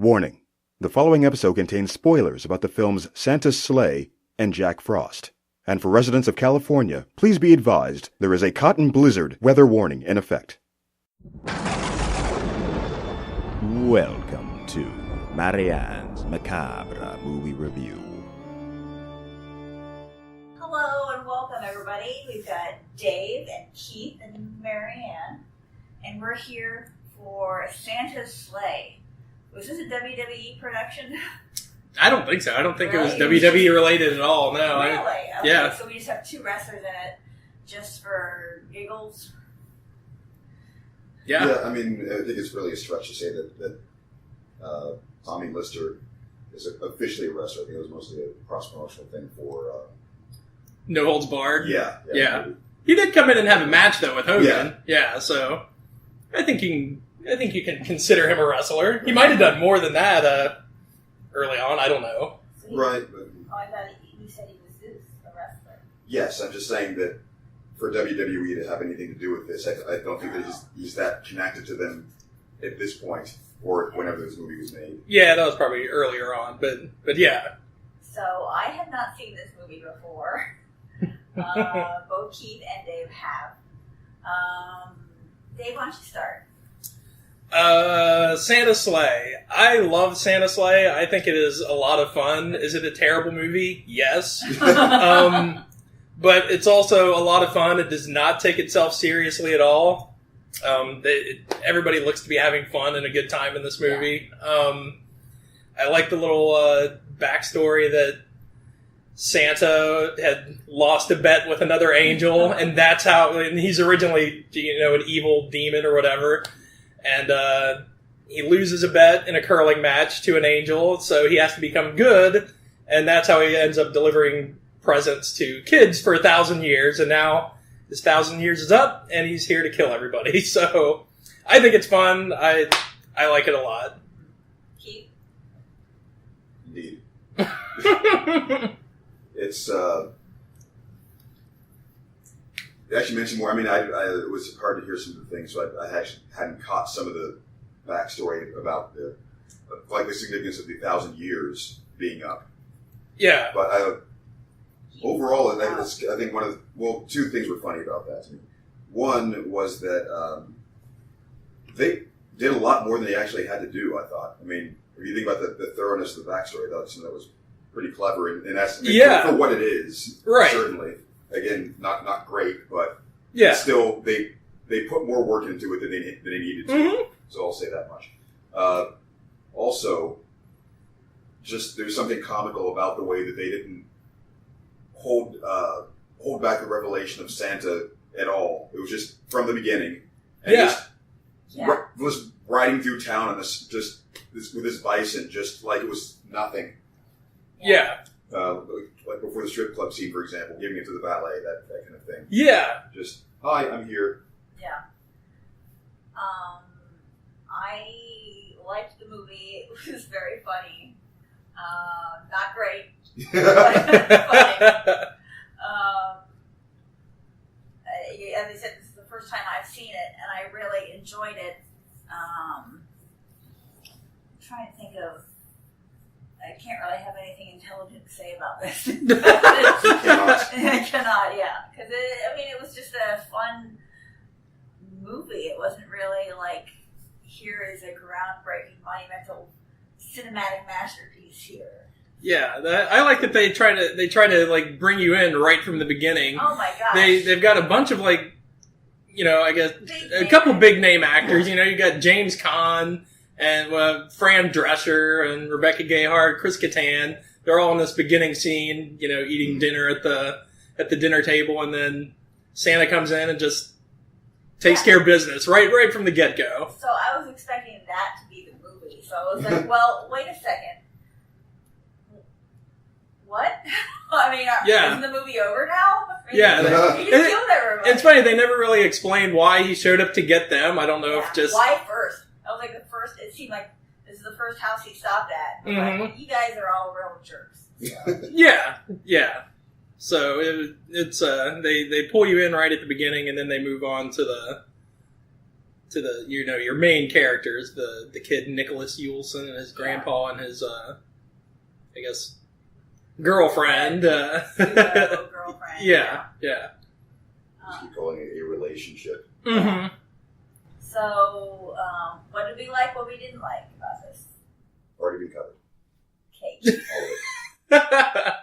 Warning. The following episode contains spoilers about the films Santa's Sleigh and Jack Frost. And for residents of California, please be advised there is a cotton blizzard weather warning in effect. Welcome to Marianne's Macabre movie review. Hello and welcome everybody. We've got Dave and Keith and Marianne, and we're here for Santa's Sleigh. Was this a WWE production? I don't think so. I don't think Really? it was WWE related at all. No. Really? Okay, yeah. So we just have two wrestlers in it just for giggles? Yeah. I mean, I think it's really a stretch to say that Tommy Lister is officially a wrestler. I think it was mostly a cross-promotional thing for... No holds barred. Yeah. He did come in and have a match though with Hogan. Yeah. So I think you can consider him a wrestler. He might have done more than that early on. I don't know. So Right. I thought you said he was Zeus, a wrestler. Yes, I'm just saying that for WWE to have anything to do with this, I don't think that he's that connected to them at this point or whenever this movie was made. Yeah, that was probably earlier on, but yeah. So I have not seen this movie before. Both Keith and Dave have. Dave, why don't you start? Santa Sleigh. I love Santa Sleigh. I think it is a lot of fun. Is it a terrible movie? Yes. But it's also a lot of fun. It does not take itself seriously at all. Everybody looks to be having fun and a good time in this movie. I like the little backstory that Santa had lost a bet with another angel, and that's how. And he's originally, an evil demon or whatever, and he loses a bet in a curling match to an angel, so he has to become good, and that's how he ends up delivering presents to kids for 1,000 years, and now his 1,000 years is up, and he's here to kill everybody. So I think it's fun. I like it a lot. Keith? Indeed. It's, they actually mentioned more. I mean, it was hard to hear some of the things, so I actually hadn't caught some of the backstory about the significance of the 1,000 years being up. Yeah. But overall, I think two things were funny about that to me. One was that they did a lot more than they actually had to do, I thought. I mean, if you think about the thoroughness of the backstory, I thought that was pretty clever, and that's for what it is. Right. Certainly. Again, not great, but Yeah. still, they put more work into it than they needed to. Mm-hmm. So I'll say that much. Also, just there's something comical about the way that they didn't hold back the revelation of Santa at all. It was just from the beginning. And was riding through town on this with his bison, just like it was nothing. Yeah. Like before the strip club scene, for example, giving it to the valet, that kind of thing. Yeah. Just, hi, I'm here. Yeah. I liked the movie. It was very funny. Not great, but funny. As I said, this is the first time I've seen it, and I really enjoyed it. I'm trying to think of. I can't really have anything intelligent to say about this. I cannot, yeah. Because, it was just a fun movie. It wasn't really like, here is a groundbreaking, monumental, cinematic masterpiece here. Yeah, I like that they try to like bring you in right from the beginning. Oh my gosh. They've got a bunch of I guess a couple big name actors. You got James Caan and Fran Drescher and Rebecca Gayheart, Chris Kattan. They're all in this beginning scene, eating dinner at the dinner table, and then Santa comes in and just takes care of business right from the get go. So I was expecting that to be the movie. So I was like, well, wait a second. What? Isn't the movie over now? Yeah. He just killed everybody. It's funny, they never really explained why he showed up to get them. I don't know if just... Why first? I was like it seemed like this is the first house he stopped at. Mm-hmm. Like, you guys are all real jerks. Yeah. So it's they pull you in right at the beginning, and then they move on to to the your main characters, the kid Nicholas Yulson and his grandpa and his I guess girlfriend. Girlfriend. Yeah. Just keep calling it a relationship. Mm-hmm. So, what did we like? What we didn't like about this? Already been covered. Cake. All of it.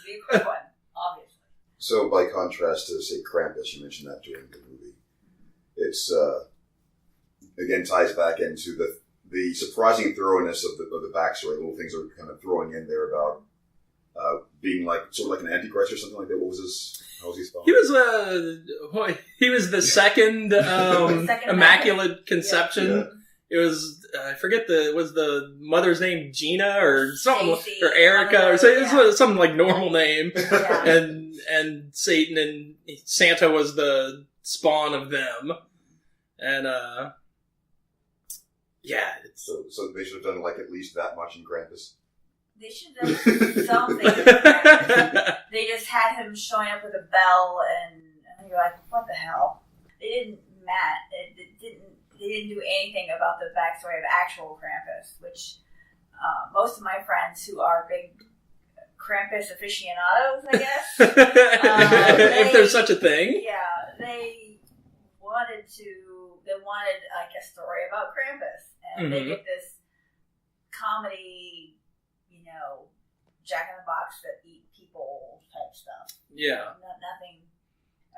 Be a quick one, obviously. So, by contrast to, say, Krampus, you mentioned that during the movie. It's, again, ties back into the surprising thoroughness of the backstory. Little things are kind of throwing in there about being like, sort of like an antichrist or something like that. What was his... How was he spelled? He was the second, Second Immaculate Conception. Yeah. It was I forget was the mother's name Gina or something Stacey, or Erica or yeah. it was some like normal name, Yeah. and Satan and Santa was the spawn of them, and yeah. So they should have done like at least that much in Krampus. They should have done something. Like they just had him showing up with a bell, and you're like, what the hell? They didn't They didn't do anything about the backstory of actual Krampus, which most of my friends who are big Krampus aficionados, I guess, if there's such a thing. Yeah, they wanted like a story about Krampus, and they did this comedy, Jack in the Box that eat people type stuff. Yeah, Nothing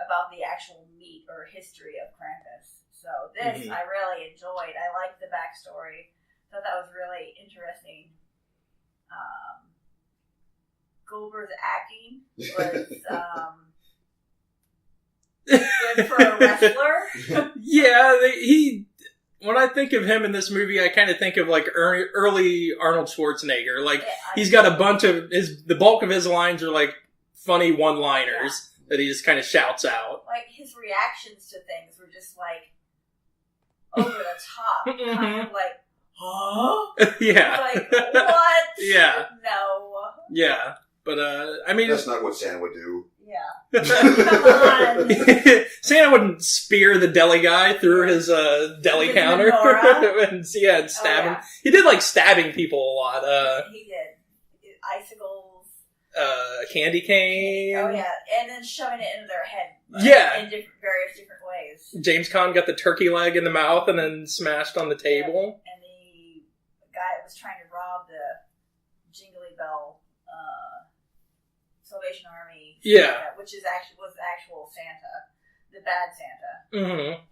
about the actual meat or history of Krampus. So this I really enjoyed. I liked the backstory. Thought that was really interesting. Goldberg's acting was good for a wrestler. Yeah. When I think of him in this movie, I kind of think of like early Arnold Schwarzenegger. Like he's got a bunch of the bulk of his lines are like funny one-liners that he just kind of shouts out. Like his reactions to things were just like over the top, kind of like, huh? Yeah. Like what? Yeah. No. Yeah, but I mean, that's not what Santa would do. Yeah. Come on. Santa wouldn't spear the deli guy through his deli His counter menorah? and stab him. He did like stabbing people a lot. He did. Icicles. Candy cane. Oh yeah, and then shoving it into their head. Yeah. In various different ways. James Caan got the turkey leg in the mouth and then smashed on the table. And the guy that was trying to rob the Jingly Bell Salvation Army. Yeah. Santa, which was actual Santa, the bad Santa. Mm-hmm.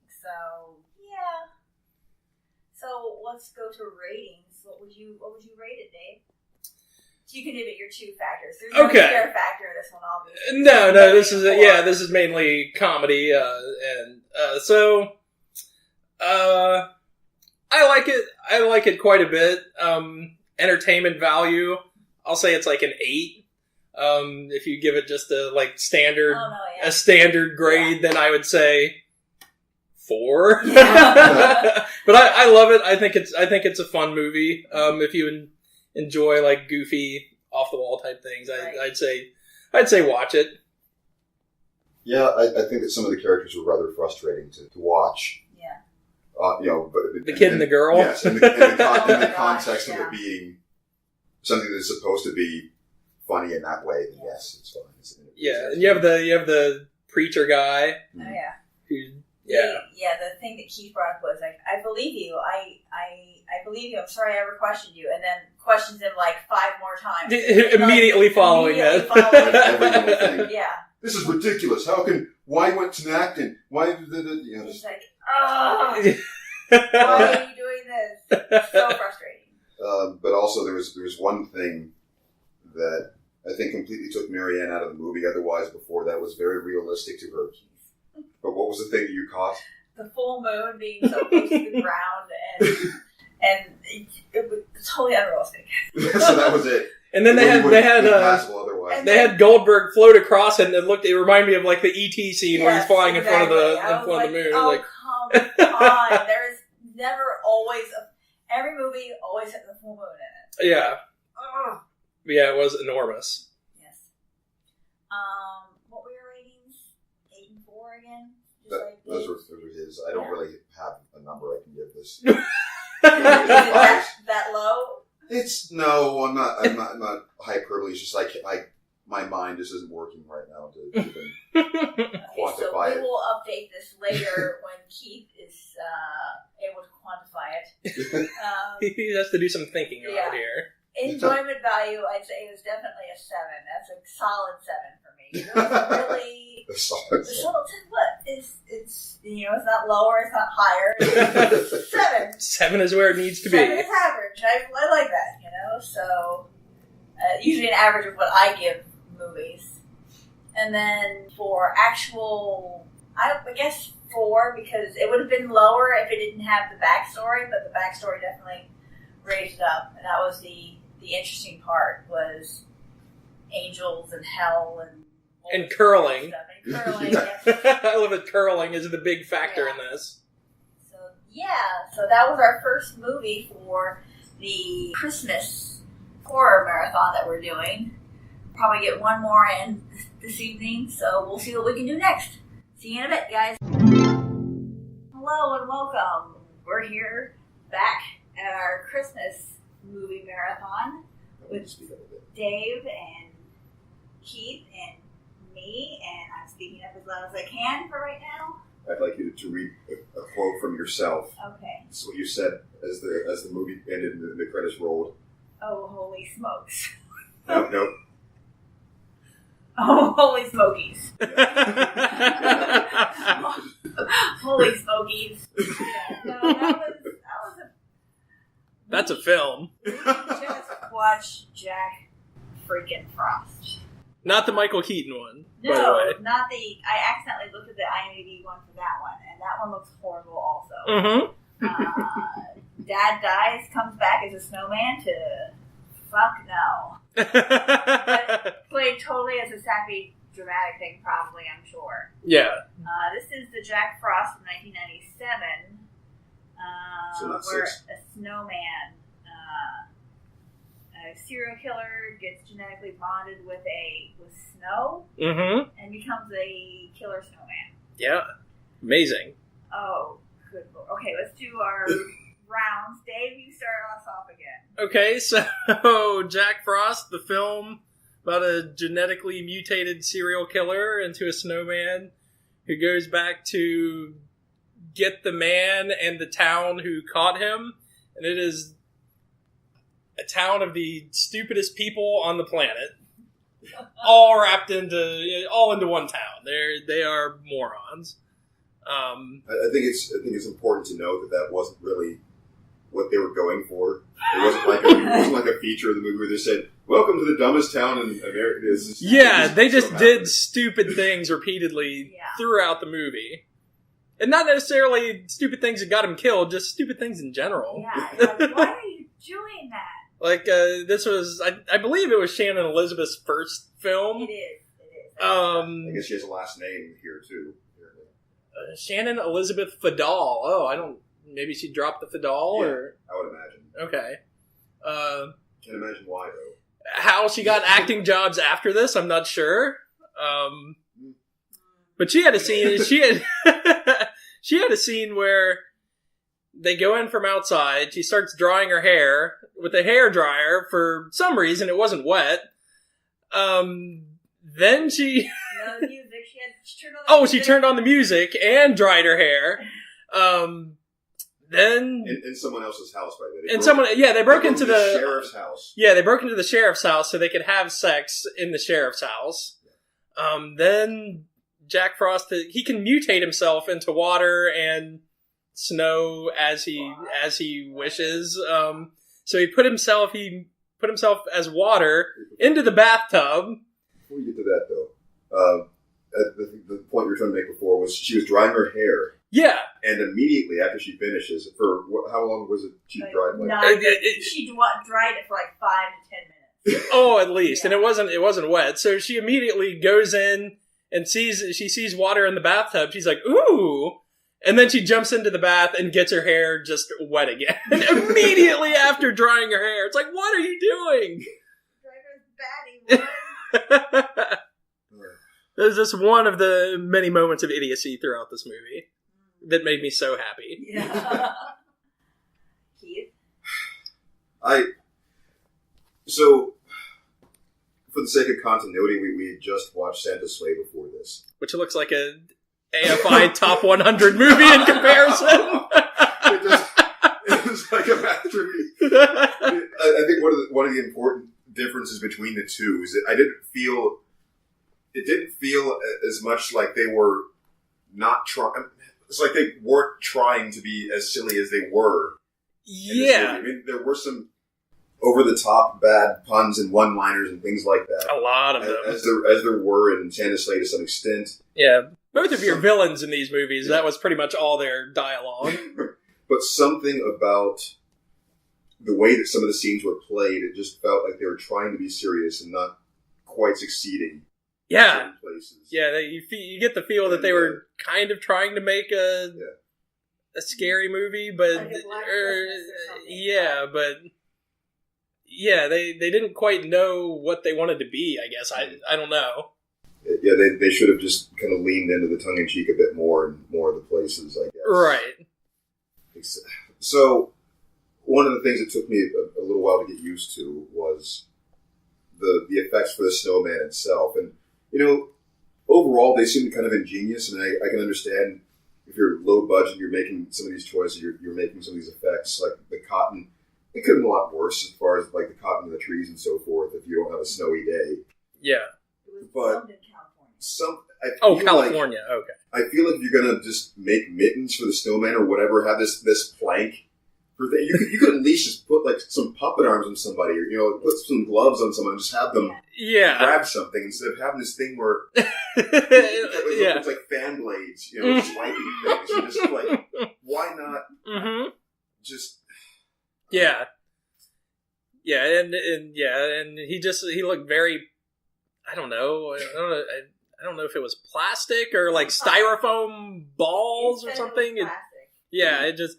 So yeah. So let's go to ratings. What would you rate it, Dave? So you can give it your 2 factors. There's no scare factor in this one, obviously. No, this is mainly comedy, so I like it. I like it quite a bit. Entertainment value, I'll say it's like an 8. If you give it just a like standard, a standard grade, then I would say 4. Yeah. But I love it. I think it's a fun movie. If you enjoy like goofy, off the wall type things, right. I'd say watch it. Yeah, I think that some of the characters were rather frustrating to watch. Yeah. But the kid and the girl. Yes, in the context of it being something that's supposed to be funny in that way, then yes, it's fine. And you have the preacher guy. Oh yeah. Who, the thing that Keith brought up was like, I believe you. I believe you. I'm sorry I ever questioned you. And then questions him like 5 more times. Immediately following it. Every little thing. Yeah. This is ridiculous. Why went to acting? Why He's like, why are you doing this? So frustrating. But also there was one thing that I think completely took Marianne out of the movie. Otherwise, before that was very realistic to her. But what was the thing that you caught? The full moon being so close to the ground, and it was totally unrealistic. So that was it. And then they had Goldberg float across it, and it reminded me of like the E.T. scene where he's flying in front of the moon. Oh, come on! There is never always every movie always has the full moon in it. Yeah. Ugh. Yeah, it was enormous. Yes. What were your ratings? 8 and 4 again? Those are his. I don't really have a number I can give this. Is it that low? No, I'm not hyperbole. It's just like my mind just isn't working right now to even quantify so it. we will update this later when Keith is able to quantify it. He has to do some thinking around here. Enjoyment value, I'd say, was definitely a 7. That's a solid 7 for me. It was really A solid 7. What? It's it's not lower, it's not higher. It's 7. 7 is where it needs to be. 7 is average. I like that, So usually an average of what I give movies. And then for actual, I guess 4, because it would have been lower if it didn't have the backstory, but the backstory definitely raised it up. And that was the interesting part, was angels and hell and curling. And curling, yes. I love it. Curling is the big factor in this. So that was our first movie for the Christmas horror marathon that we're doing. Probably get one more in this evening, so we'll see what we can do next. See you in a bit, guys. Hello and welcome. We're here back at our Christmas movie marathon with Dave and Keith and me, and I'm speaking up as loud as I can for right now. I'd like you to read a quote from yourself. Okay. That's what you said as the movie ended and the credits rolled. Oh, holy smokes. Nope. Oh, holy smokies. Holy smokies. Yeah, no, that was a... That's a film. Just watch Jack freaking Frost. Not the Michael Keaton one, by the No, way. not the... I accidentally looked at the IMDb one for that one, and that one looks horrible also. Mm-hmm. Dad dies, comes back as a snowman to... Fuck no. But played totally as a sappy, dramatic thing, probably, I'm sure. Yeah. This is the Jack Frost from 1997, So not where 6. a snowman, a serial killer, gets genetically bonded with snow Mm-hmm. and becomes a killer snowman. Yeah. Amazing. Oh, good lord. Okay, let's do our rounds. Dave, you start us off again. Okay, so Jack Frost, the film about a genetically mutated serial killer into a snowman who goes back to get the man and the town who caught him. And it is a town of the stupidest people on the planet. All wrapped into one town. They are morons. I think it's important to note that wasn't really what they were going for. It wasn't like a feature of the movie where they said, "Welcome to the dumbest town in America." They just did stupid things repeatedly throughout the movie. And not necessarily stupid things that got him killed, just stupid things in general. Yeah, like, why are you doing that? Like, this was, I believe it was Shannon Elizabeth's first film. It is. I guess she has a last name here, too. Shannon Elizabeth Fadal. Oh, maybe she dropped the Fadal? Yeah, or I would imagine. Okay. Can't imagine why, though. How she got acting jobs after this, I'm not sure. But she had a scene, she had a scene where they go in from outside, she starts drying her hair with a hair dryer. For some reason, it wasn't wet. Then she... No music. She turned on the music and dried her hair. Then... In someone else's house, by the way. They broke into the sheriff's house. Yeah, they broke into the sheriff's house so they could have sex in the sheriff's house. Then Jack Frost, he can mutate himself into water and snow as he wishes. So he put himself as water into the bathtub. Before you get to that, though, the point you were trying to make before was she was drying her hair. Yeah. And immediately after she finishes, how long was it she dried? She dried it for 5 to 10 minutes. Oh, at least. Yeah. And it wasn't wet. So she immediately goes in and sees water in the bathtub. She's like, ooh. And then she jumps into the bath and gets her hair just wet again. Immediately after drying her hair. It's like, what are you doing? Driver's batty. There's just one of the many moments of idiocy throughout this movie that made me so happy. Yeah. Keith? So, for the sake of continuity, we just watched Santa's Sleigh before this. Which looks like a AFI Top 100 movie in comparison. It was like a masterpiece. I think one of the important differences between the two is that it didn't feel as much like they were not trying. It's like they weren't trying to be as silly as they were. Yeah. I mean, there were some over-the-top bad puns and one-liners and things like that. A lot of them. As there were in Santa's Sleigh to some extent. Yeah. Both of your villains in these movies, that was pretty much all their dialogue. But something about the way that some of the scenes were played, it just felt like they were trying to be serious and not quite succeeding. Yeah. In certain places. Yeah, you get the feel that they were kind of trying to make a scary movie, but Like a Black Christmas or something. they didn't quite know what they wanted to be, I guess. I don't know. Yeah, they should have just kind of leaned into the tongue-in-cheek a bit more in more of the places, I guess. Right. So, one of the things that took me a little while to get used to was the effects for the snowman itself. And, overall, they seem kind of ingenious, and I can understand if you're low budget, you're making some of these choices, you're making some of these effects, like the cotton. It could have been a lot worse as far as like the cotton in the trees and so forth if you don't have a snowy day. Yeah. It was filmed in California. California. Okay. I feel like if you're gonna just make mittens for the snowman or whatever, have this plank. You could at least just put like some puppet arms on somebody, or put some gloves on someone, and just have them grab something instead of having this thing where it looks like fan blades, swiping things. You're just like, why not just? Yeah, and he looked very. I don't know. I don't know if it was plastic or like styrofoam balls or something. It just.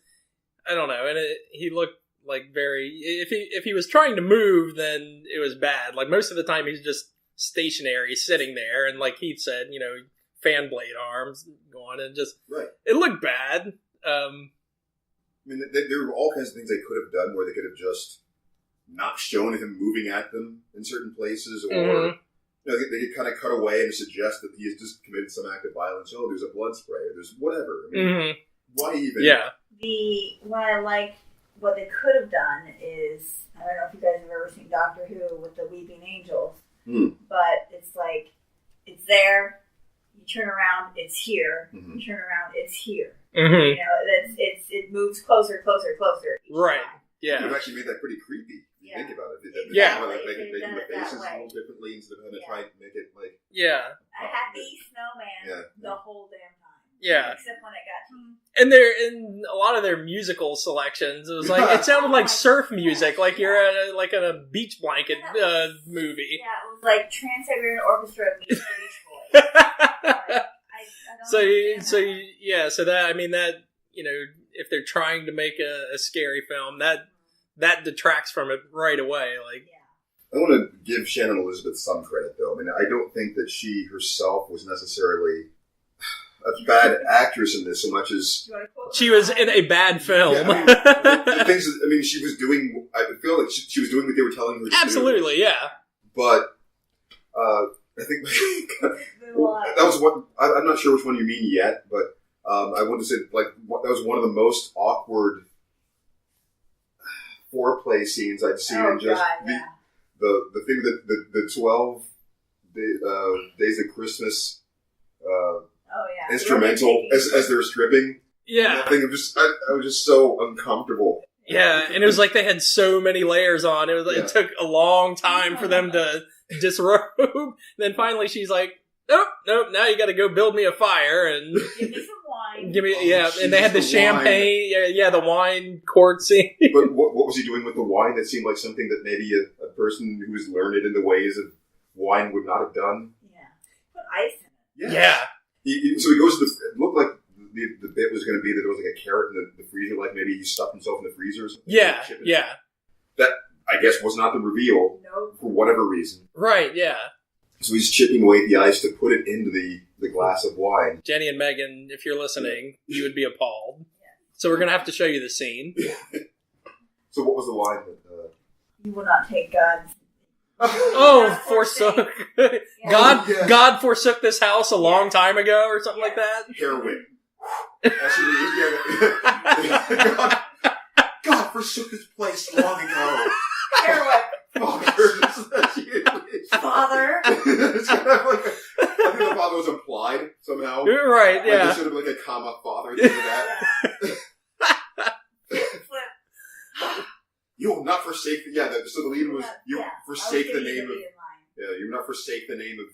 I don't know, and he looked like very. If he was trying to move, then it was bad. Like most of the time, he's just stationary, sitting there, and like Heath said, fan blade arms going, and just it looked bad. I mean, there were all kinds of things they could have done where they could have just not shown him moving at them in certain places, or they could kind of cut away and suggest that he has just committed some act of violence. Oh, there's a blood spray, or there's whatever. I mean, why even? What I like, what they could have done is, I don't know if you guys have ever seen Doctor Who with the Weeping Angels, but it's like, it's there, you turn around, it's here, you turn around, it's here. It moves closer. Right. Time. Yeah. You've actually made that pretty creepy. If you think about it. Making the faces a little differently instead of having to try and make it like a happy snowman the whole damn time. Yeah. Except when it got to... And in a lot of their musical selections, it was like, it sounded like surf music, like you're at a beach blanket movie. Yeah, it was like Trans-Siberian Orchestra meets the Beach Boys. So that, I mean, that, if they're trying to make a scary film, that detracts from it right away. Like, I want to give Shannon Elizabeth some credit, though. I mean, I don't think that she herself was necessarily a bad actress in this so much as she was in a bad film. She was doing. I feel like she was doing what they were telling her to Absolutely, do. Yeah. But I think that was one. I'm not sure which one you mean yet, but I want to say like that was one of the most awkward foreplay scenes I'd seen in just the thing that the 12 days of Christmas. Instrumental as they're stripping. Yeah. I was just so uncomfortable. Yeah, and it was like they had so many layers on. It took a long time for them to disrobe. Then finally she's like, nope, now you got to go build me a fire and give me some wine. And they had the champagne, the wine court scene. But what was he doing with the wine? That seemed like something that maybe a person who was learned in the ways of wine would not have done. Yeah. Put ice in it. Yeah. So he goes to it looked like the bit was going to be that there was like a carrot in the freezer, like maybe he stuffed himself in the freezer or something. Yeah. That, I guess, was not the reveal for whatever reason. Right, yeah. So he's chipping away at the ice to put it into the glass of wine. Jenny and Megan, if you're listening, you would be appalled. So we're going to have to show you the scene. So what was the line? You will not take God's... Oh, forsook. Yeah. God forsook this house a long time ago or something like that. Heroin. God forsook his place long ago. Heroin. Father. It's kind of like I think the father was implied somehow. You're right, yeah. There should have been like a comma father at the end of that. You will not forsake. So the lead was you forsake the name of. Yeah, you will not forsake the name of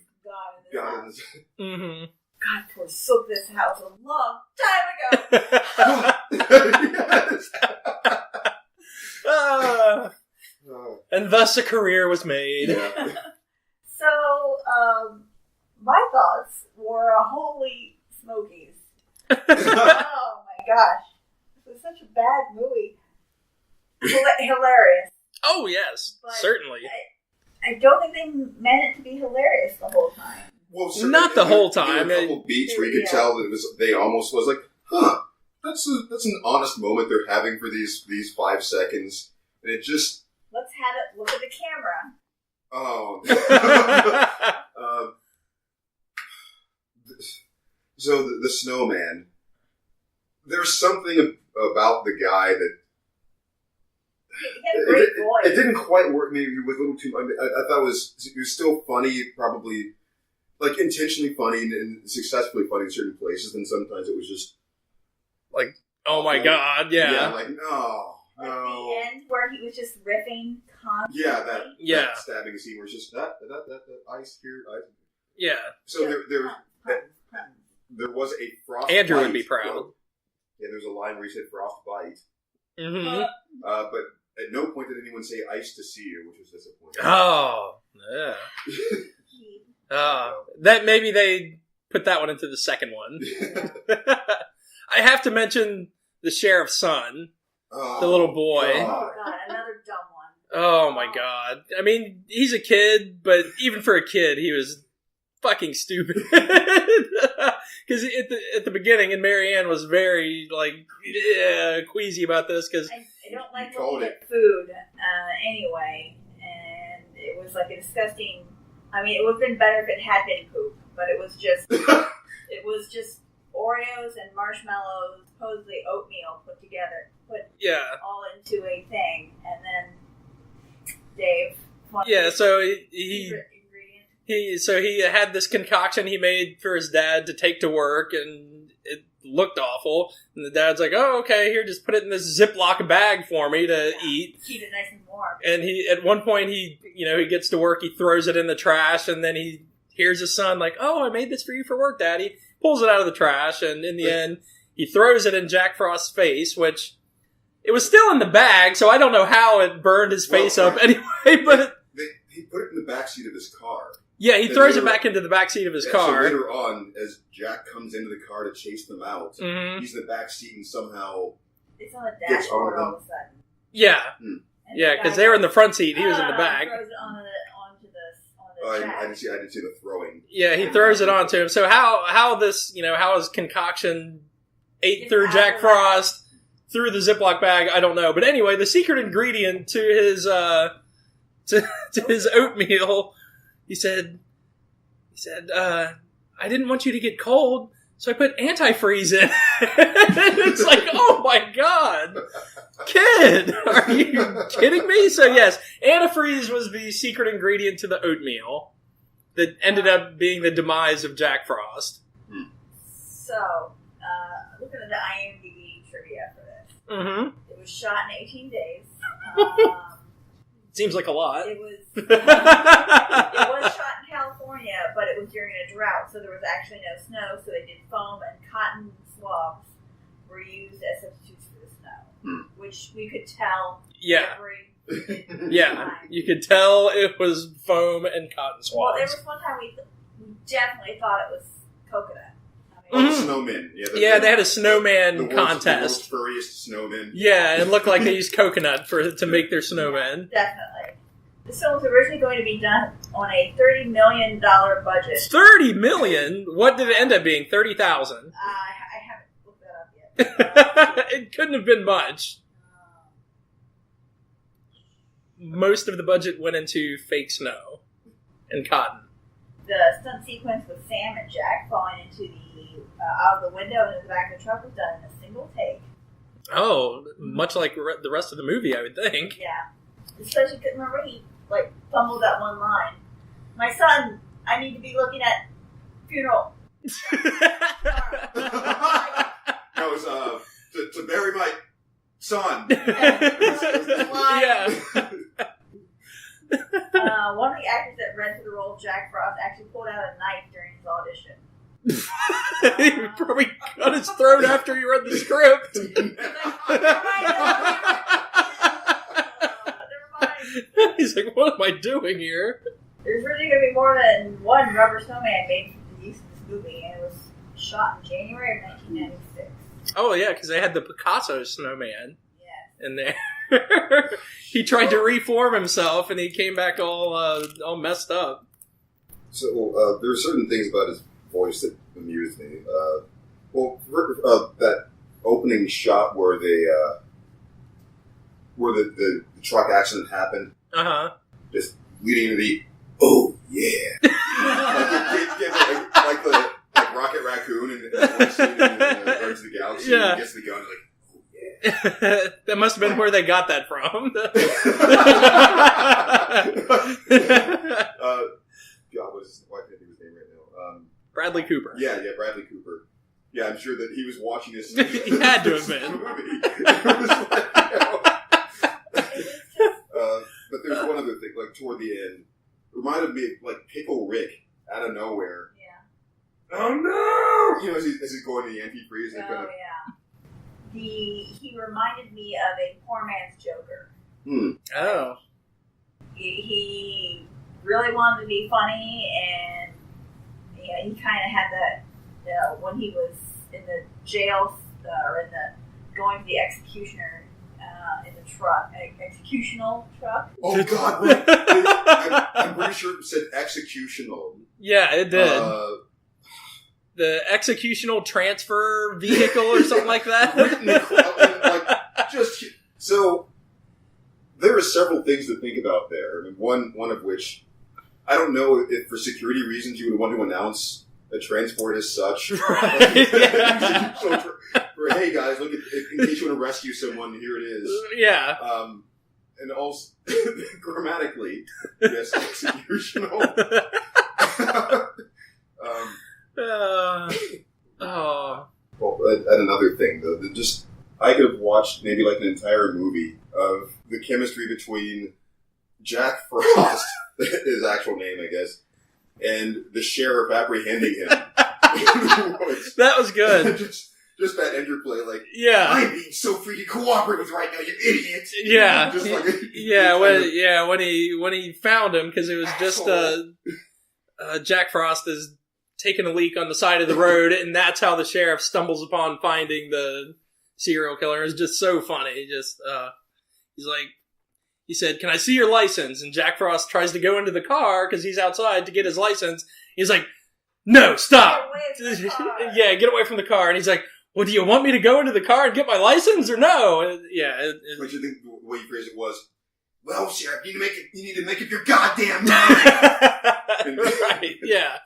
God. Mm-hmm. God forsook this house a long time ago. And thus a career was made. Yeah. So, my thoughts were holy smokies. Oh my gosh. It was such a bad movie. Hilarious. Oh, yes. But certainly. I don't think they meant it to be hilarious the whole time. Well, not the whole time. There were a couple beats where you could tell that they almost was like, that's an honest moment they're having for these 5 seconds. And it just... Let's have it look at the camera. Oh. So the snowman, there's something about the guy that... He had a great voice. It didn't quite work. Maybe he was a little too... I thought it was still funny, probably... Like, intentionally funny and successfully funny in certain places, then sometimes it was just... Like, oh my god, yeah. Yeah, like, no. Like the end where he was just riffing constantly. Yeah, that stabbing scene where it's just that ice here, ice. Yeah. So there was a frost Andrew bite would be proud. quote. Yeah, there's a line where he said frost bite. Mm-hmm. But at no point did anyone say ice to see you, which was disappointing. Oh, yeah. That maybe they put that one into the second one. I have to mention the sheriff's son, the little boy. Oh god, another dumb one. Oh my god. I mean, he's a kid, but even for a kid, he was fucking stupid. Because at the beginning, and Marianne was very, queasy about this, because... I don't like looking at food, anyway, and it was like a disgusting... I mean, it would have been better if it had been poop, but it was just... Oreos and marshmallows, supposedly oatmeal put together, all into a thing, and then Dave. So he had this concoction he made for his dad to take to work, and it looked awful. And the dad's like, "Oh, okay, here, just put it in this Ziploc bag for me to eat. Keep it nice and warm." And at one point, he gets to work, he throws it in the trash, and then he hears his son like, "Oh, I made this for you for work, Daddy." Pulls it out of the trash, and in the end, he throws it in Jack Frost's face, which it was still in the bag, so I don't know how it burned his face up anyway, but... He put it in the backseat of his car. Yeah, he throws it back into the backseat of his car. So later on, as Jack comes into the car to chase them out, he's in the backseat and somehow... It's on the dashboard all of a sudden. Yeah. Yeah, because they were in the front seat, he was in the back. Throws it onto the I didn't see the throwing. Yeah, he throws it onto him. So how his concoction ate through Jack Frost through the Ziploc bag, I don't know. But anyway, the secret ingredient to his his oatmeal, he said, I didn't want you to get cold, so I put antifreeze in. It's like, oh my god. Kid, are you kidding me? So yes, antifreeze was the secret ingredient to the oatmeal that ended up being the demise of Jack Frost. So, looking at the IMDb trivia for this, it was shot in 18 days. Seems like a lot. It was shot in California, but it was during a drought, so there was actually no snow. So they did foam and cotton swabs were used as substitutes for the snow, which we could tell. You could tell it was foam and cotton swabs. Well, there was one time we definitely thought it was coconut. Snowmen. Yeah, they had a snowman contest. The world's furriest snowman. Yeah, it looked like they used coconut to make their snowman. Definitely. This film was originally going to be done on a $30 million budget. $30 million? What did it end up being? 30,000. I haven't looked that up yet. It couldn't have been much. Most of the budget went into fake snow and cotton. The stunt sequence with Sam and Jack falling into out of the window into the back of the truck was done in a single take. Oh, much like the rest of the movie, I would think. Yeah. Especially because remember he fumbled that one line. My son, I need to be looking at funeral. That was to bury my son. Yeah. One of the actors that read for the role of Jack Frost actually pulled out a knife during his audition. He probably cut his throat after he read the script. He's like, what am I doing here? There's really going to be more than one rubber snowman made for the use of this movie, and it was shot in January of 1996. Oh, yeah, because they had the Picasso snowman Yes. in there. He tried to reform himself, and he came back all messed up. So there are certain things about his voice that amused me. That opening shot where the truck accident happened, just leading to the oh yeah, like Rocket Raccoon and Guardians of the Galaxy. Yeah. He gets the gun, like oh yeah. That must have been where they got that from. God, why can't I think of his name right now? Bradley Cooper. Yeah, Bradley Cooper. Yeah, I'm sure that he was watching this. He had to have been. But there's one other thing, like toward the end, reminded me of like Pickle Rick out of nowhere. Yeah. Oh no! You know, as he's going to the antifreeze. Oh, yeah. He reminded me of a poor man's Joker. Oh. He really wanted to be funny, and he kind of had that, when he was in the jail, or going to the executioner in the truck, executional truck. Oh God! I'm pretty sure it said executional. Yeah, it did. The executional transfer vehicle or something like that. So there are several things to think about there. I mean, one of which, I don't know if for security reasons you would want to announce a transport as such. Right, yeah. Hey guys, look, in case you want to rescue someone, here it is. Yeah. And also, grammatically, yes, executional. Well, and another thing, though, I could have watched maybe like an entire movie of the chemistry between Jack Frost, his actual name, I guess, and the sheriff apprehending him. That was good. Just that interplay, like, yeah, I'm being so freaking cooperative right now, you idiot. Yeah, just like, when he found him, because it was just Jack Frost is taking a leak on the side of the road, and that's how the sheriff stumbles upon finding the serial killer. It's just so funny. Just he's like, he said, "Can I see your license?" And Jack Frost tries to go into the car because he's outside to get his license. He's like, "No, stop! Yeah, get away from the car." And he's like, "Well, do you want me to go into the car and get my license or no?" And What you think the way you phrased it was, "Well, sheriff, you need to make up your goddamn mind." Right? Yeah.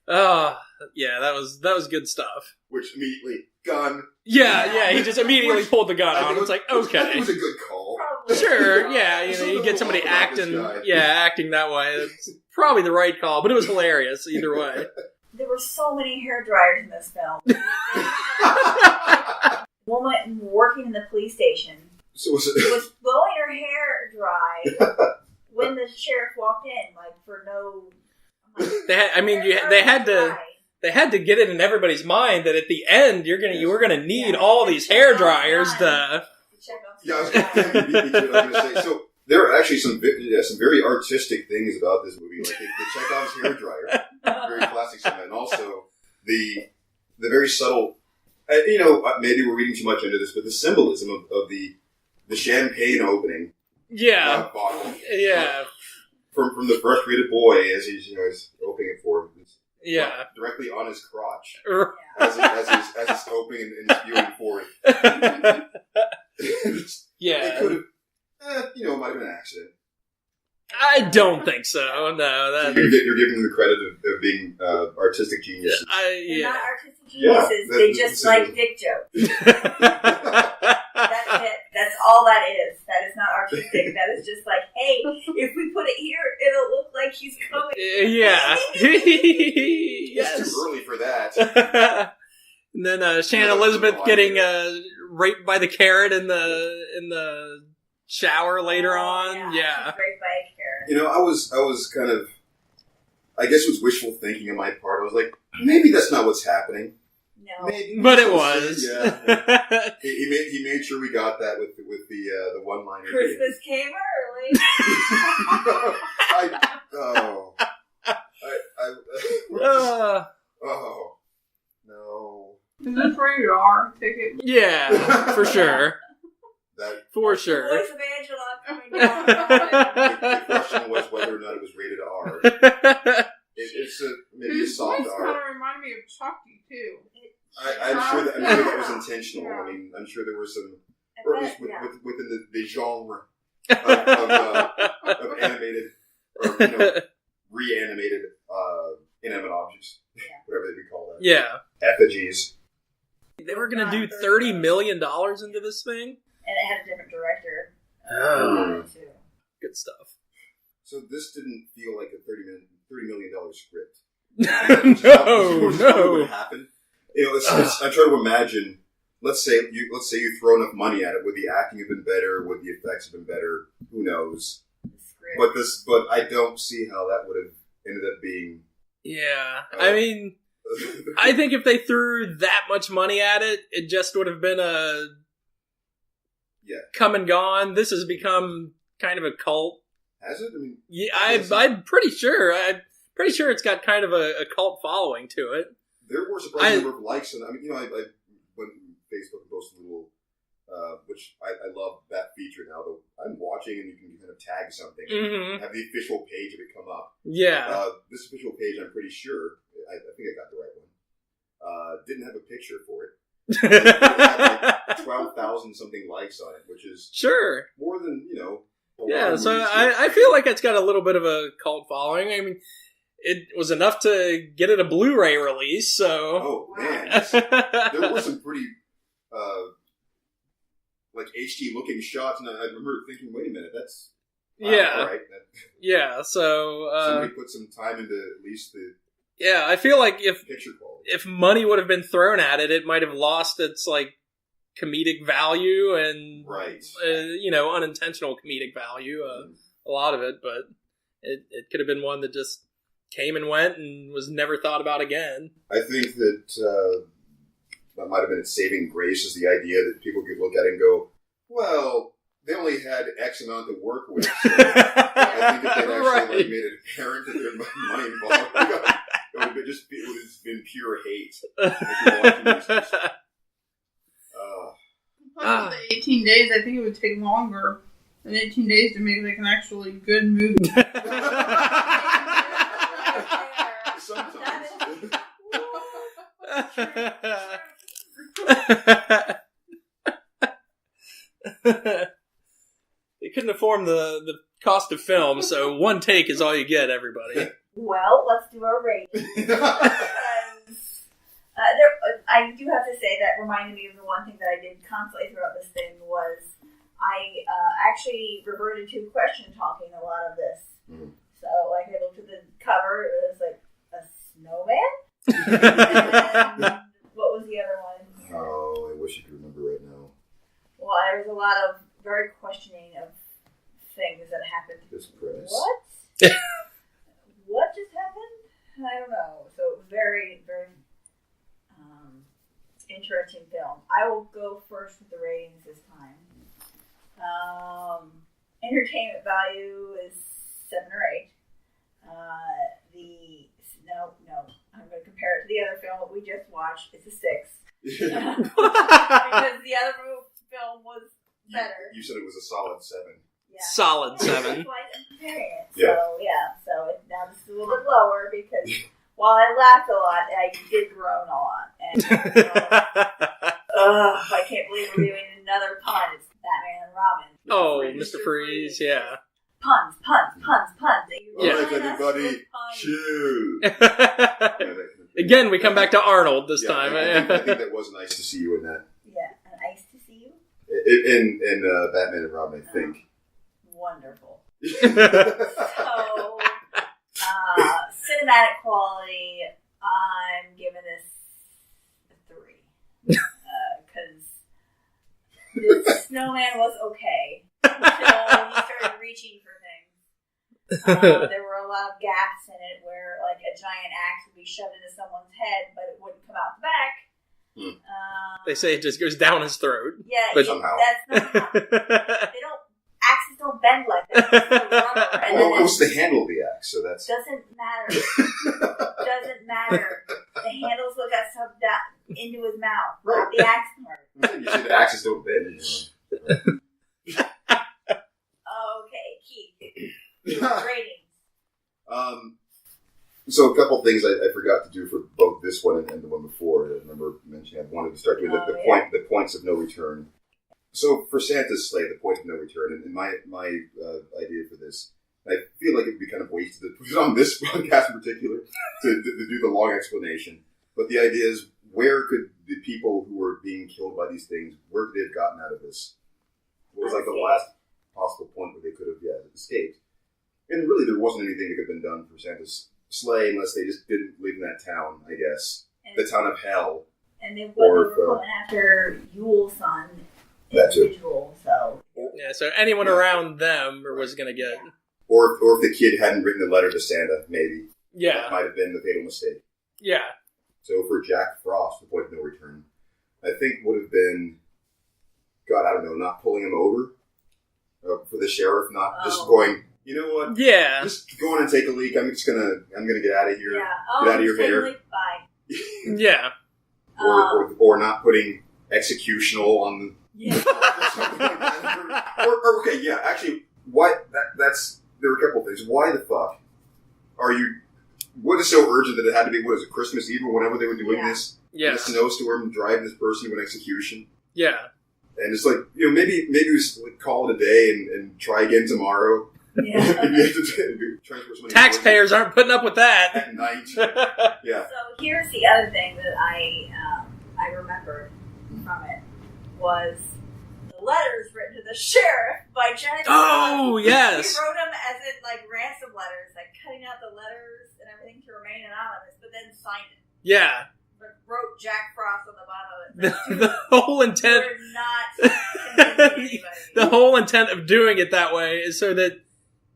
Yeah. That was good stuff. Which immediately gun. Yeah. He just immediately pulled the gun on. It's like, okay, it was a good call. Sure. Yeah. You get somebody acting that way. It's probably the right call, but it was hilarious either way. There were so many hair dryers in this film. Woman working in the police station was blowing her hair dry when the sheriff walked in, like for no. They had to get it in everybody's mind that at the end you were gonna need all these hair dryers to. Yeah, I was going to say. So there are actually some very artistic things about this movie, like the Chekhov's hairdryer, very classic stuff, and also the very subtle. Maybe we're reading too much into this, but the symbolism of the champagne opening. Yeah. Bottle. Yeah. from the frustrated boy as he's is opening it for him. Yeah. Directly on his crotch. Yeah. as he's opening and spewing forth. Yeah. It could have, it might have been an accident. I don't think so. No, So you're giving them the credit of being artistic geniuses. They're not artistic geniuses. They just like dick jokes. That's it. That's all that is. That is not artistic. That is just like, hey, if we put it here, it'll look like he's coming. Yeah. Yes. It's too early for that. And then Shannon Elizabeth getting raped by the carrot in the shower later on. Yeah. She's raped by a carrot. I was kind of, I guess it was wishful thinking on my part. I was like, maybe that's not what's happening. No. Maybe, but it was. Yeah. he made sure we got that with the one liner. Christmas came early. Oh no. Is this rated R ticket? Yeah, for sure. For sure. The voice of Angela coming down. The question was whether or not it was rated R. It's maybe a soft His voice R. kind of reminded me of Chucky too. I'm sure that was intentional. I mean, I'm sure there were some, or at least within the genre of animated or reanimated inanimate objects, whatever they call that. Yeah. Effigies. They were going to do $30 million into this thing? And it had a different director. Oh. Too. Good stuff. So this didn't feel like a $30 million script. No. What would happen? I try to imagine. Let's say you throw enough money at it. Would the acting have been better? Would the effects have been better? Who knows? But I don't see how that would have ended up being. Yeah, I mean, I think if they threw that much money at it, it just would have been a come and gone. This has become kind of a cult. Has it? I mean, yeah, I'm pretty sure. I'm pretty sure it's got kind of a cult following to it. There were a surprising number of likes, and I mean, I went on Facebook and posted a little, which I love that feature now. Though I'm watching, and you can kind of tag something, have the official page of it come up. Yeah, this official page, I'm pretty sure. I think I got the right one. Didn't have a picture for it. It had like 12,000 something likes on it, which is more than Yeah, so I feel like it's got a little bit of a cult following. I mean, it was enough to get it a Blu-ray release, so... Oh, man. There were some pretty, HD-looking shots, and I remember thinking, wait a minute, that's... all right. Yeah, so... somebody put some time into at least the... Yeah, I feel like picture quality. If money would have been thrown at it, it might have lost its, comedic value and... Right. Unintentional comedic value, a lot of it, but it could have been one that just came and went and was never thought about again. I think that might have been its saving grace, is the idea that people could look at it and go, well, they only had X amount to work with. So I think if they'd actually made it apparent that there was money involved, it would have been pure hate. If you're watching these. Plus, with the 18 days, I think it would take longer than 18 days to make an actually good movie. Sometimes. They couldn't afford the cost of film, so one take is all you get, everybody. Well, let's do our rating. I do have to say that reminded me of the one thing that I did constantly throughout this thing was I actually reverted to question talking a lot of this. So, I looked at the cover, it was like a snowman? And what was the other one? Oh, I wish I could remember right now. Well, there was a lot of very questioning of things that happened. This premise. What? What just happened? I don't know. So it was very, very interesting film. I will go first with the ratings this time. Entertainment value is 7 or 8. No. I'm going to compare it to the other film that we just watched. It's a 6. Because the other film was better. You said it was a solid 7. Yeah. Solid 7. Like, experience. Yeah. So now this is a little bit lower because while I laughed a lot, I did groan a lot. And I can't believe we're doing another pun. It's Batman and Robin. Oh, Mr. Freeze, yeah. Puns. Yeah. All right, everybody, cheers. Again, we come back to Arnold this time. I think that was nice to see you in that. Yeah, and nice to see you. In Batman and Robin, I think. Wonderful. So, cinematic quality, I'm giving this a 3. Because the snowman was okay until he started reaching for things. There were a lot of gaps in it where, like, a giant axe would be shoved into someone's head, but it wouldn't come out the back. They say it just goes down his throat. Yeah, but somehow. that's not how. Axes don't bend like that. It's the rubber. And Well, then it was the handle of the axe, so that's... doesn't matter. Doesn't matter. The handle's what got shoved down into his mouth, not the axe part. You said the axes don't bend. Okay, Keith. Ratings. So a couple things I forgot to do for both this one and the one before. I remember mentioning I wanted to start doing the points of no return. So for Santa's Sleigh, the point of no return, and my idea for this, I feel like it would be kind of wasted to put it on this podcast in particular to do the long explanation. But the idea is, where could the people who were being killed by these things, where could they have gotten out of this? What was like the last possible point where they could have escaped? And really, there wasn't anything that could have been done for Santa's Sleigh unless they just didn't live in that town, I guess. The town of hell. And they were coming after Yule's son. Individual, so yeah. So anyone around them was going to get, or if the kid hadn't written the letter to Santa, maybe that might have been the fatal mistake. Yeah. So for Jack Frost, the point of no return, I think would have been, God, I don't know, not pulling him over for the sheriff, not just going, you know what? Yeah. Just go in and take a leak. I'm gonna get out of here. Yeah. Get out of your hair. Bye. Yeah. Or not putting executional on the. Yeah. or okay, yeah. Actually, there were a couple of things. Why the fuck are you? What is so urgent that it had to be? What is it? Christmas Eve or whenever they were doing this? Yeah. In a snowstorm, driving this person to an execution. Yeah. And it's like, maybe we just call it a day and try again tomorrow. Yeah. Taxpayers aren't putting up with that at night. Yeah. So here's the other thing that I remembered from it was the letters written to the sheriff by Jack. Oh, yes. He wrote them as in ransom letters, cutting out the letters and everything to remain anonymous, but then signed it. Yeah. But wrote Jack Frost on the bottom of it. The whole intent. We're not convincing anybody. The whole intent of doing it that way is so that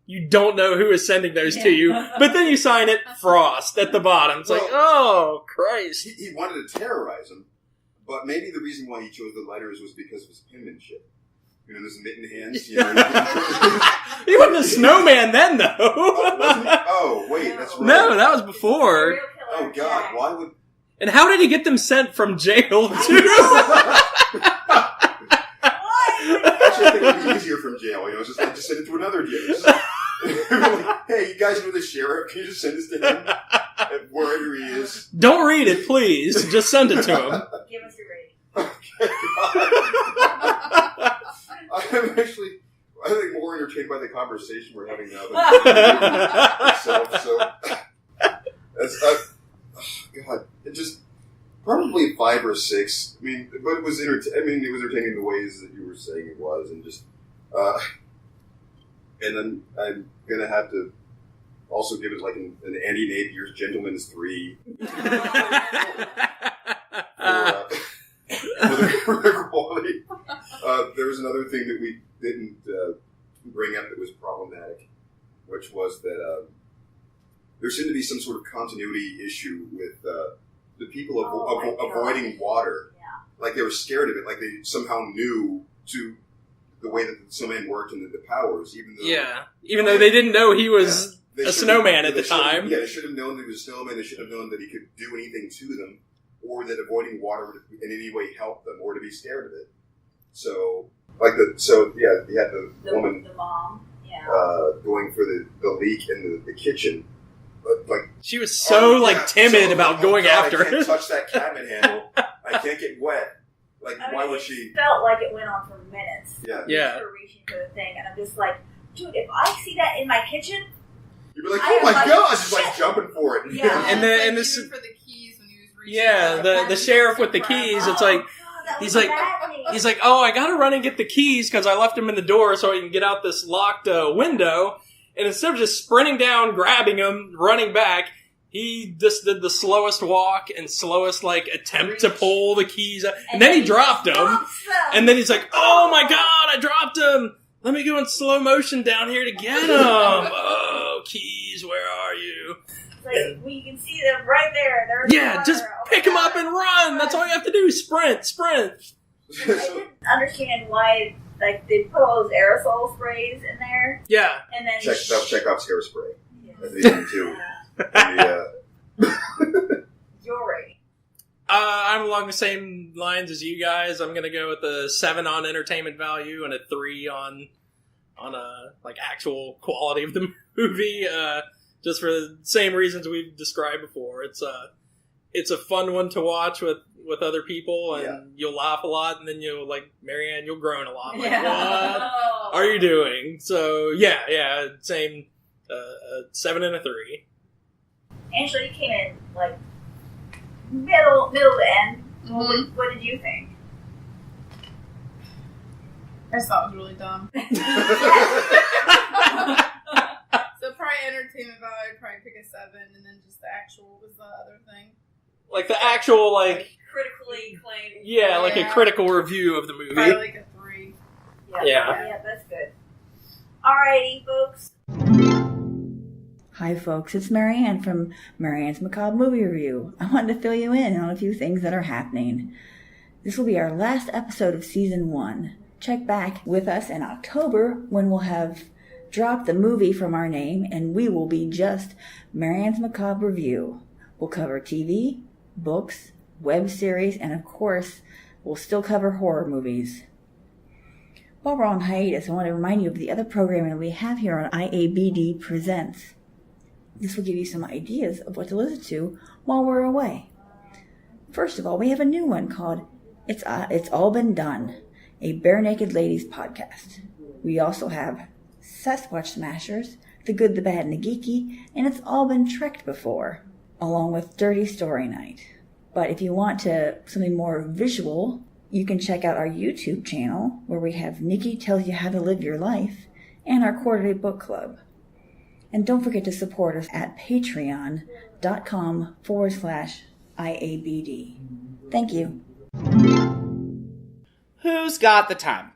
you don't know who is sending those to you, but then you sign it Frost at the bottom. It's oh, Christ. He wanted to terrorize him, but maybe the reason why he chose the letters was because of his penmanship. Those mitten hands. He wasn't a snowman then, though. Oh, wait, that's right. No, that was before. Oh, God, why would... And how did he get them sent from jail, too? Actually, I think it would be easier from jail. It's just just send it to another jail. Hey, you guys know the sheriff? Can you just send this to him? Wherever he is. Don't read it, please. Just send it to him. Give us your rating. Okay, I'm actually, I think, more entertained by the conversation we're having now than itself. So, God, it just probably 5 or 6. I mean, but it was entertaining in the ways that you were saying it was, and just, and then I'm gonna have to also give it an Andy Napier's Gentleman's 3. For the quality. There was another thing that we didn't bring up that was problematic, which was that there seemed to be some sort of continuity issue with the people avoiding water. Yeah. Like they were scared of it, like they somehow knew to the way that the snowman worked and the powers, even though they didn't know he was a snowman at the time. Yeah, they should have known that he was a snowman. They should have known that he could do anything to them, or that avoiding water would in any way help them, or to be scared of it. So, you had the woman, the mom, going going for the leak in the kitchen. But, like, she was so timid so, about going after I can't touch that cabinet handle. I can't get wet. Like, why would she? It felt like it went on for minutes. Yeah. Yeah. For reaching for the thing, and I'm just like, dude, if I see that in my kitchen, you'd be like, oh my gosh, just like jumping for it. Yeah. And this for the keys when he was reaching. Yeah, the sheriff with the keys. It's like he's like, oh, I gotta run and get the keys because I left them in the door so I can get out this locked window. And instead of just sprinting down, grabbing him, running back, he just did the slowest walk and slowest attempt to pull the keys out. And then he dropped them. And then he's like, oh my god, I dropped them. Let me go in slow motion down here to get them. Oh, keys, where are you? It's like, you can see them right there. Yeah, just pick them up and run. That's all you have to do. Sprint. I didn't understand why they put all those aerosol sprays in there. Yeah. And then Chekhov's hairspray. Yeah. That's what they did too. Your rating. I'm along the same lines as you guys. I'm gonna go with a 7 on entertainment value and a 3 on actual quality of the movie. Just for the same reasons we've described before. It's a fun one to watch with other people, and you'll laugh a lot, and then you'll Marianne, you'll groan a lot. What are you doing? So yeah, same 7 and a 3. Angela, you came in middle to end. Mm-hmm. What did you think? I just thought it was really dumb. So probably entertainment value, I'd probably pick a 7, and then just the actual was the other thing. The actual critically acclaimed. Yeah, a critical review of the movie. Probably a 3. Yeah, that's good. Alrighty, folks. Hi folks, it's Marianne from Marianne's Macabre Movie Review. I wanted to fill you in on a few things that are happening. This will be our last episode of Season 1. Check back with us in October when we'll have dropped the movie from our name and we will be just Marianne's Macabre Review. We'll cover TV, books, web series, and of course, we'll still cover horror movies. While we're on hiatus, I want to remind you of the other programming we have here on IABD Presents. This will give you some ideas of what to listen to while we're away. First of all, we have a new one called It's All Been Done, a Bare Naked Ladies podcast. We also have Sasquatch Smashers, The Good, the Bad, and the Geeky, and It's All Been Trekked Before, along with Dirty Story Night. But if you want something more visual, you can check out our YouTube channel where we have Nikki Tells You How to Live Your Life and our quarterly book club. And don't forget to support us at patreon.com/IABD. Thank you. Who's got the time?